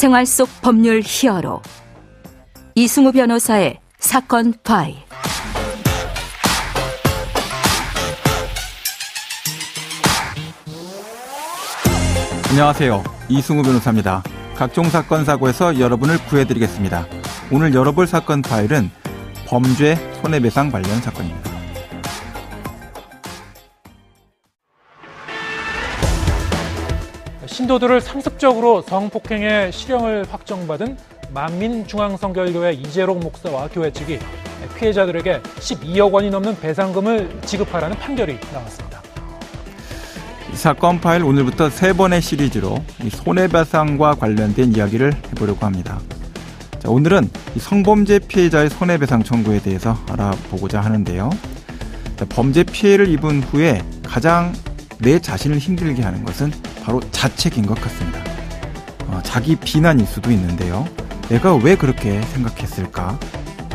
생활 속 법률 히어로 이승우 변호사의 사건 파일. 안녕하세요. 이승우 변호사입니다. 각종 사건 사고에서 여러분을 구해드리겠습니다. 오늘 열어볼 사건 파일은 범죄 손해배상 관련 사건입니다. 신도들을 상습적으로 성폭행의 실형을 확정받은 만민중앙성결교회 이재록 목사와 교회 측이 피해자들에게 12억 원이 넘는 배상금을 지급하라는 판결이 나왔습니다. 이 사건 파일 오늘부터 3번의 시리즈로 이 손해배상과 관련된 이야기를 해보려고 합니다. 자, 오늘은 이 성범죄 피해자의 손해배상 청구에 대해서 알아보고자 하는데요. 자, 범죄 피해를 입은 후에 가장 내 자신을 힘들게 하는 것은 바로 자책인 것 같습니다. 자기 비난일 수도 있는데요. 내가 왜 그렇게 생각했을까?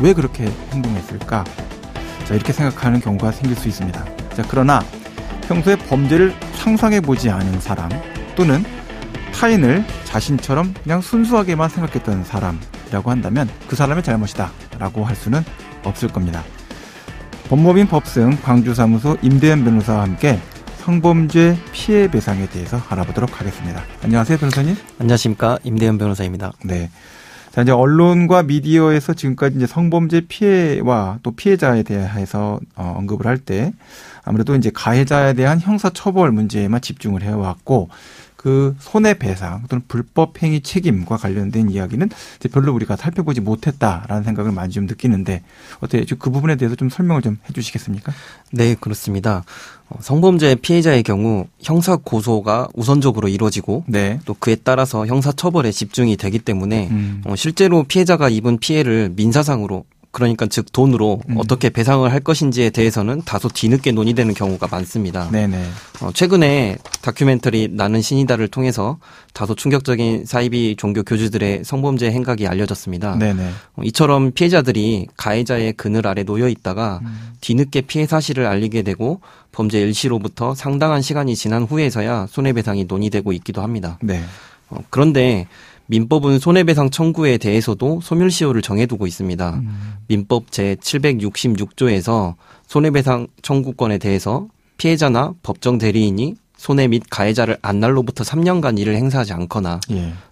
왜 그렇게 행동했을까? 자, 이렇게 생각하는 경우가 생길 수 있습니다. 자, 그러나 평소에 범죄를 상상해보지 않은 사람 또는 타인을 자신처럼 그냥 순수하게만 생각했던 사람이라고 한다면 그 사람의 잘못이다 라고 할 수는 없을 겁니다. 법무법인 법승 광주사무소 임대현 변호사와 함께 성범죄 피해 배상에 대해서 알아보도록 하겠습니다. 안녕하세요, 변호사님. 안녕하십니까, 임대현 변호사입니다. 네. 자, 이제 언론과 미디어에서 지금까지 이제 성범죄 피해와 또 피해자에 대해서 언급을 할 때 아무래도 이제 가해자에 대한 형사처벌 문제에만 집중을 해왔고 그 손해배상 또는 불법행위 책임과 관련된 이야기는 이제 별로 우리가 살펴보지 못했다라는 생각을 많이 좀 느끼는데 어때요? 그 부분에 대해서 좀 설명을 좀 해주시겠습니까? 네, 그렇습니다. 성범죄 피해자의 경우 형사 고소가 우선적으로 이루어지고 네. 또 그에 따라서 형사처벌에 집중이 되기 때문에 실제로 피해자가 입은 피해를 민사상으로 그러니까 즉 돈으로 어떻게 배상을 할 것인지에 대해서는 다소 뒤늦게 논의되는 경우가 많습니다. 네네. 최근에 다큐멘터리 나는 신이다를 통해서 다소 충격적인 사이비 종교 교주들의 성범죄 행각이 알려졌습니다. 네네. 이처럼 피해자들이 가해자의 그늘 아래 놓여 있다가 뒤늦게 피해 사실을 알리게 되고 범죄 일시로부터 상당한 시간이 지난 후에서야 손해배상이 논의되고 있기도 합니다. 네. 그런데 민법은 손해배상 청구에 대해서도 소멸시효를 정해두고 있습니다. 민법 제766조에서 손해배상 청구권에 대해서 피해자나 법정 대리인이 손해 및 가해자를 안 날로부터 3년간 이를 행사하지 않거나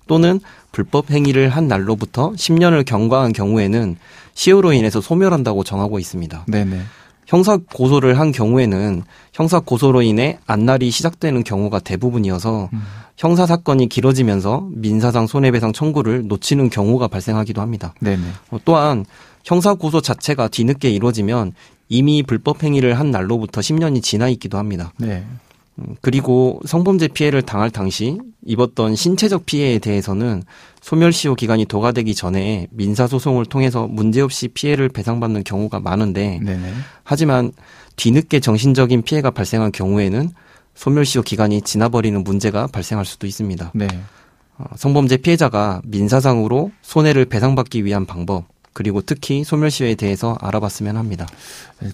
또는 불법 행위를 한 날로부터 10년을 경과한 경우에는 시효로 인해서 소멸한다고 정하고 있습니다. 네네. 형사 고소를 한 경우에는 형사 고소로 인해 안날이 시작되는 경우가 대부분이어서 형사 사건이 길어지면서 민사상 손해배상 청구를 놓치는 경우가 발생하기도 합니다. 네네. 또한 형사 고소 자체가 뒤늦게 이루어지면 이미 불법 행위를 한 날로부터 10년이 지나 있기도 합니다. 네. 그리고 성범죄 피해를 당할 당시 입었던 신체적 피해에 대해서는 소멸시효 기간이 도과되기 전에 민사소송을 통해서 문제없이 피해를 배상받는 경우가 많은데 네네. 하지만 뒤늦게 정신적인 피해가 발생한 경우에는 소멸시효 기간이 지나버리는 문제가 발생할 수도 있습니다. 네. 성범죄 피해자가 민사상으로 손해를 배상받기 위한 방법 그리고 특히 소멸시효에 대해서 알아봤으면 합니다.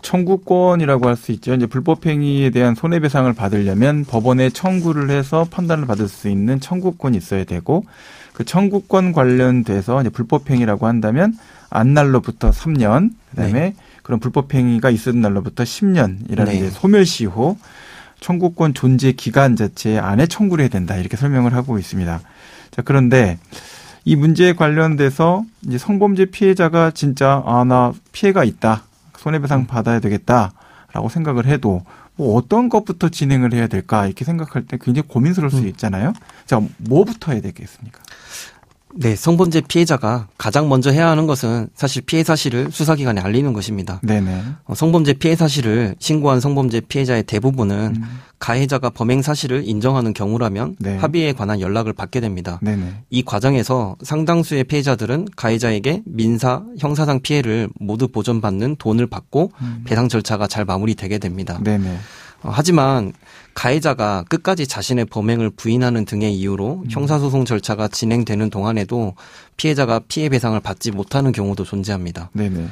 청구권이라고 할 수 있죠. 이제 불법행위에 대한 손해배상을 받으려면 법원에 청구를 해서 판단을 받을 수 있는 청구권이 있어야 되고 그 청구권 관련돼서 이제 불법행위라고 한다면 안날로부터 3년, 그다음에 네. 그런 불법행위가 있었던 날로부터 10년이라는 네. 이제 소멸시효 청구권 존재 기간 자체 안에 청구를 해야 된다 이렇게 설명을 하고 있습니다. 자, 그런데 이 문제에 관련돼서 이제 성범죄 피해자가 진짜 나 피해가 있다. 손해배상 받아야 되겠다라고 생각을 해도 뭐 어떤 것부터 진행을 해야 될까 이렇게 생각할 때 굉장히 고민스러울 수 있잖아요. 자, 뭐부터 해야 되겠습니까? 네, 성범죄 피해자가 가장 먼저 해야 하는 것은 사실 피해 사실을 수사기관에 알리는 것입니다. 네네. 성범죄 피해 사실을 신고한 성범죄 피해자의 대부분은 가해자가 범행 사실을 인정하는 경우라면 네. 합의에 관한 연락을 받게 됩니다. 네네. 이 과정에서 상당수의 피해자들은 가해자에게 민사, 형사상 피해를 모두 보전받는 돈을 받고 배상 절차가 잘 마무리되게 됩니다. 네네. 하지만 가해자가 끝까지 자신의 범행을 부인하는 등의 이유로 형사소송 절차가 진행되는 동안에도 피해자가 피해 배상을 받지 못하는 경우도 존재합니다. 네네.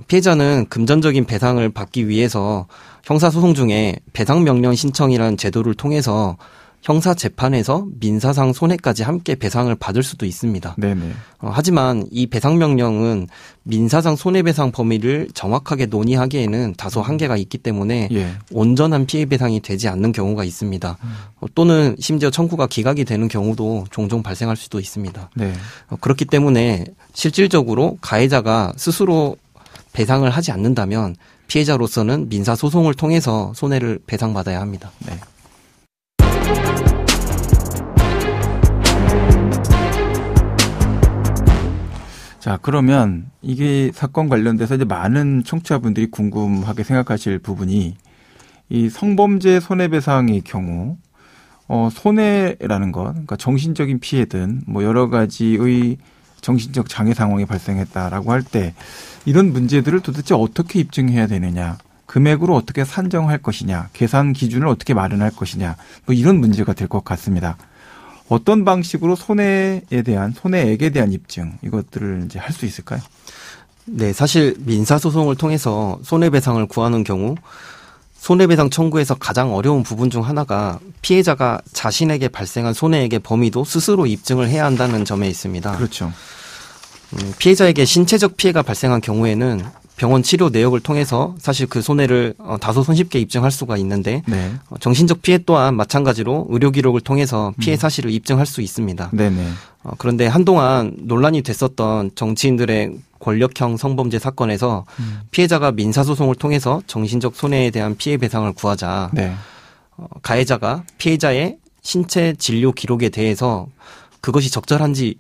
피해자는 금전적인 배상을 받기 위해서 형사소송 중에 배상명령 신청이라는 제도를 통해서 형사 재판에서 민사상 손해까지 함께 배상을 받을 수도 있습니다. 네네. 하지만 이 배상 명령은 민사상 손해배상 범위를 정확하게 논의하기에는 다소 한계가 있기 때문에 예. 온전한 피해 배상이 되지 않는 경우가 있습니다. 또는 심지어 청구가 기각이 되는 경우도 종종 발생할 수도 있습니다. 네. 그렇기 때문에 실질적으로 가해자가 스스로 배상을 하지 않는다면 피해자로서는 민사소송을 통해서 손해를 배상받아야 합니다. 네. 자, 그러면 이게 사건 관련돼서 이제 많은 청취자분들이 궁금하게 생각하실 부분이 이 성범죄 손해배상의 경우 손해라는 것, 그러니까 정신적인 피해든 뭐 여러 가지의 정신적 장애 상황이 발생했다라고 할 때 이런 문제들을 도대체 어떻게 입증해야 되느냐, 금액으로 어떻게 산정할 것이냐, 계산 기준을 어떻게 마련할 것이냐, 뭐 이런 문제가 될 것 같습니다. 어떤 방식으로 손해액에 대한 입증, 이것들을 이제 할 수 있을까요? 네, 사실 민사소송을 통해서 손해배상을 구하는 경우 손해배상 청구에서 가장 어려운 부분 중 하나가 피해자가 자신에게 발생한 손해액의 범위도 스스로 입증을 해야 한다는 점에 있습니다. 그렇죠. 피해자에게 신체적 피해가 발생한 경우에는 병원 치료 내역을 통해서 사실 그 손해를 다소 손쉽게 입증할 수가 있는데 네. 정신적 피해 또한 마찬가지로 의료 기록을 통해서 피해 사실을 입증할 수 있습니다. 네네. 그런데 한동안 논란이 됐었던 정치인들의 권력형 성범죄 사건에서 피해자가 민사소송을 통해서 정신적 손해에 대한 피해 배상을 구하자 네. 가해자가 피해자의 신체 진료 기록에 대해서 그것이 적절한지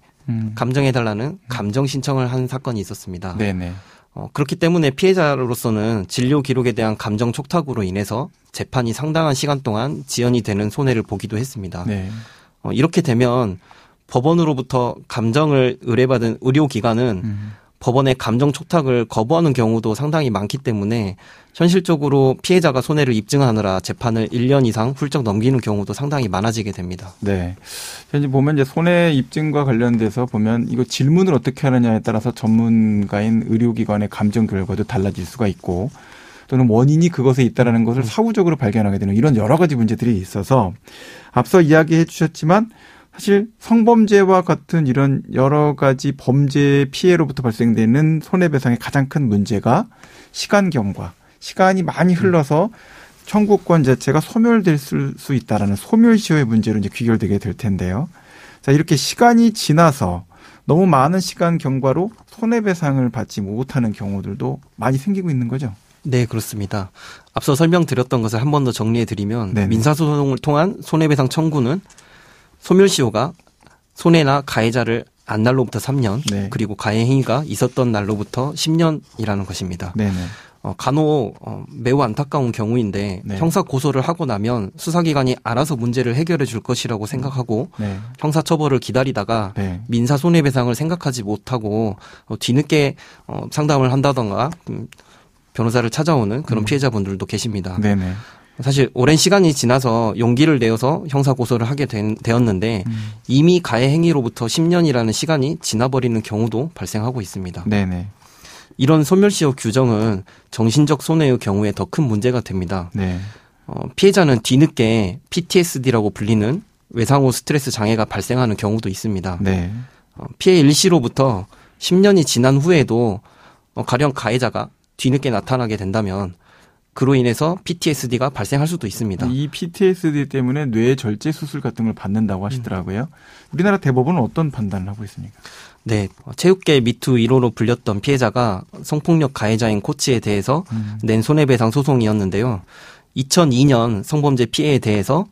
감정해달라는 감정 신청을 한 사건이 있었습니다. 네네. 그렇기 때문에 피해자로서는 진료 기록에 대한 감정 촉탁으로 인해서 재판이 상당한 시간 동안 지연이 되는 손해를 보기도 했습니다. 네. 이렇게 되면 법원으로부터 감정을 의뢰받은 의료기관은 법원의 감정 촉탁을 거부하는 경우도 상당히 많기 때문에 현실적으로 피해자가 손해를 입증하느라 재판을 1년 이상 훌쩍 넘기는 경우도 상당히 많아지게 됩니다. 네. 현재 보면 이제 손해 입증과 관련돼서 보면 이거 질문을 어떻게 하느냐에 따라서 전문가인 의료기관의 감정 결과도 달라질 수가 있고 또는 원인이 그것에 있다라는 것을 사후적으로 발견하게 되는 이런 여러 가지 문제들이 있어서 앞서 이야기해 주셨지만 사실 성범죄와 같은 이런 여러 가지 범죄 피해로부터 발생되는 손해배상의 가장 큰 문제가 시간 경과, 시간이 많이 흘러서 청구권 자체가 소멸될 수 있다라는 소멸시효의 문제로 이제 귀결되게 될 텐데요. 자, 이렇게 시간이 지나서 너무 많은 시간 경과로 손해배상을 받지 못하는 경우들도 많이 생기고 있는 거죠. 네, 그렇습니다. 앞서 설명드렸던 것을 한 번 더 정리해드리면 네네. 민사소송을 통한 손해배상 청구는 소멸시효가 손해나 가해자를 안 날로부터 3년 네. 그리고 가해 행위가 있었던 날로부터 10년이라는 것입니다. 네네. 간혹 매우 안타까운 경우인데 네. 형사 고소를 하고 나면 수사기관이 알아서 문제를 해결해 줄 것이라고 생각하고 네. 형사처벌을 기다리다가 네. 민사손해배상을 생각하지 못하고 뒤늦게 상담을 한다던가 변호사를 찾아오는 그런 피해자분들도 계십니다. 네네. 사실 오랜 시간이 지나서 용기를 내어서 형사고소를 하게 되었는데 이미 가해 행위로부터 10년이라는 시간이 지나버리는 경우도 발생하고 있습니다. 네네. 이런 소멸시효 규정은 정신적 손해의 경우에 더 큰 문제가 됩니다. 네. 피해자는 뒤늦게 PTSD라고 불리는 외상후 스트레스 장애가 발생하는 경우도 있습니다. 네. 피해 일시로부터 10년이 지난 후에도 가령 가해자가 뒤늦게 나타나게 된다면 그로 인해서 PTSD가 발생할 수도 있습니다. 이 PTSD 때문에 뇌 절제 수술 같은 걸 받는다고 하시더라고요. 우리나라 대법원은 어떤 판단을 하고 있습니까? 네, 체육계 미투 1호로 불렸던 피해자가 성폭력 가해자인 코치에 대해서 낸 손해배상 소송이었는데요. 2002년 성범죄 피해에 대해서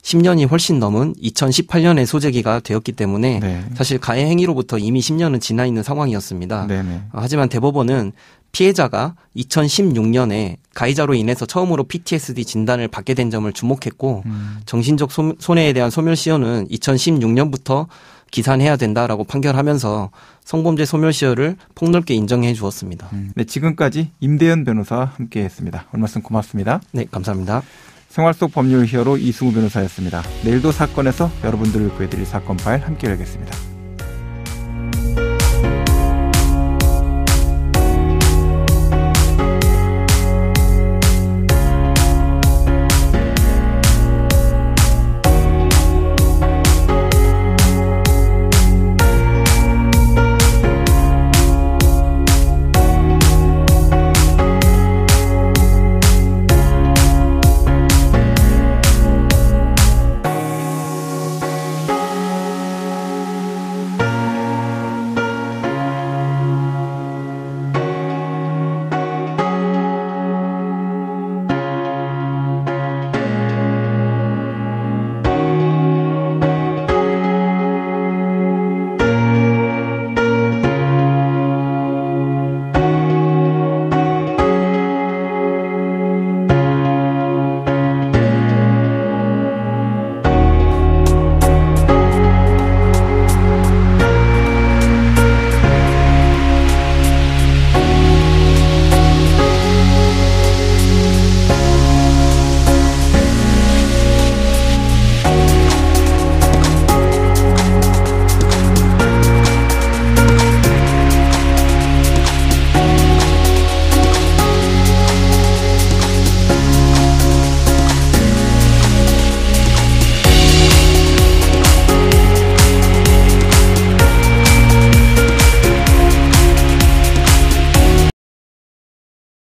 10년이 훨씬 넘은 2018년에 소재기가 되었기 때문에 네. 사실 가해 행위로부터 이미 10년은 지나 있는 상황이었습니다. 네네. 하지만 대법원은 피해자가 2016년에 가해자로 인해서 처음으로 PTSD 진단을 받게 된 점을 주목했고 정신적 손해에 대한 소멸시효는 2016년부터 기산해야 된다라고 판결하면서 성범죄 소멸시효를 폭넓게 인정해 주었습니다. 네, 지금까지 임대현 변호사와 함께했습니다. 오늘 말씀 고맙습니다. 네, 감사합니다. 생활 속 법률 히어로 이승우 변호사였습니다. 내일도 사건에서 여러분들을 구해드릴 사건 파일 함께 열겠습니다.